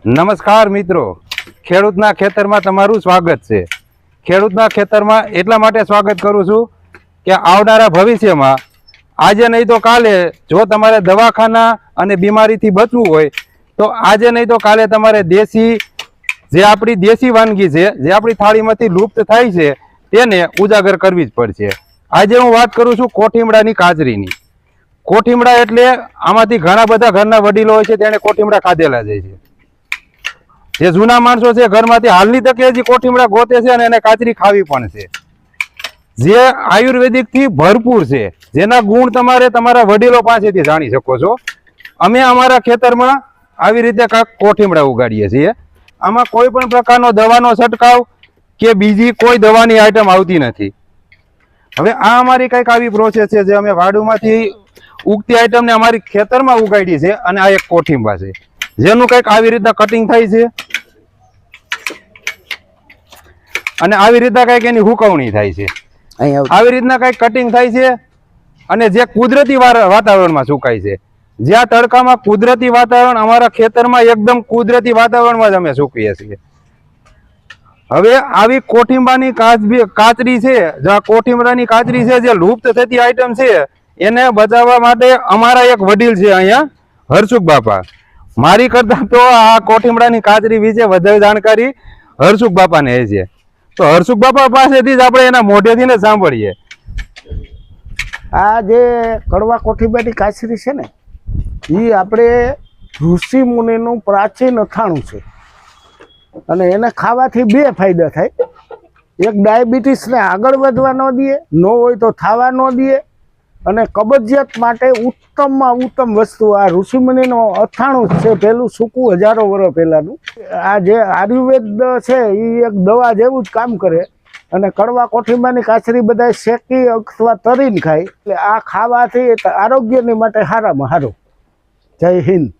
નમસ્કાર મિત્રો, ખેડૂતના ખેતરમાં તમારું સ્વાગત છે। ખેડૂતના ખેતરમાં એટલા માટે સ્વાગત કરું છું કે આવનારા ભવિષ્યમાં આજે નહીં તો કાલે જો તમારે દવાખાના અને બીમારીથી બચવું હોય તો આજે નહીં તો કાલે તમારે દેશી જે આપણી દેશી વાનગી છે, જે આપણી થાળીમાંથી લુપ્ત થાય છે, તેને ઉજાગર કરવી જ પડશે। આજે હું વાત કરું છું કોઠીમડાની કાચરીની। કોઠીમડા એટલે આમાંથી ઘણા બધા ઘરના વડીલો હોય છે તેને કોઠીમડા ખાધેલા જાય છે। જે જૂના માણસો છે ઘરમાંથી હાલની તકે હજી કોઠીમડા ગોતે છે અને એને કાચરી ખાવી પણ છે, જે આયુર્વેદિક થી ભરપૂર છે, જેના ગુણ તમારે તમારા વડીલો પાસેથી જાણી શકો છો। અમે અમારા ખેતરમાં આવી રીતે કાંઈક કોઠીમડા ઉગાડીએ છીએ। આમાં કોઈ પણ પ્રકારનો દવાનો છંટકાવ કે બીજી કોઈ દવાની આઈટમ આવતી નથી। હવે આ અમારી કંઈક આવી પ્રોસેસ છે જે અમે વાડુમાંથી ઉગતી આઈટમને અમારી ખેતરમાં ઉગાડી છે અને આ એક કોઠીંબા છે જેનું કંઈક આવી રીતના કટિંગ થાય છે અને આવી રીતના કંઈક એની હુકવણી થાય છે। આવી રીતના કંઈક કટિંગ થાય છે અને જે કુદરતી વાતાવરણમાં સુકાય છે, જ્યાં તડકામાં કુદરતી વાતાવરણ, અમારા ખેતરમાં એકદમ કુદરતી વાતાવરણમાં જ અમે સૂકવીએ છીએ। હવે આવી કોઠીંબાની કાચરી છે, જે કોઠીંબાની કાચરી છે, જે લુપ્ત થતી આઈટમ છે, એને બચાવવા માટે અમારા એક વડીલ છે અહીંયા, હરસુખ બાપા। મારી કરતા તો આ કોઠીમડાની કાચરી વિશે વધારે જાણકારી હરસુખ બાપાને છે, તો હરસુખ બાપા પાસેથી જ આપણે એના મોઢેથી ને સાંભળીએ। આ જે કડવા કોઠીબાની કાચરી છે ને, એ આપણે ઋષિ મુનિનું પ્રાચીન અથાણું છે અને એને ખાવાથી બે ફાયદા થાય। એક, ડાયાબિટીસને આગળ વધવા ન દે, ન હોય તો થવા ન દે, અને કબજિયાત માટે ઉત્તમમાં ઉત્તમ વસ્તુ આ ઋષિમુનિનું અથાણું છે, પેલું સૂકું હજારો વર્ષ પહેલાંનું। આ જે આયુર્વેદ છે એ એક દવા જેવું જ કામ કરે અને કડવા કોઠીબાની કાચરી બધા શેકી અથવા તરીને ખાય, એટલે આ ખાવાથી આરોગ્યની માટે સારામાં સારું। જય હિન્દ।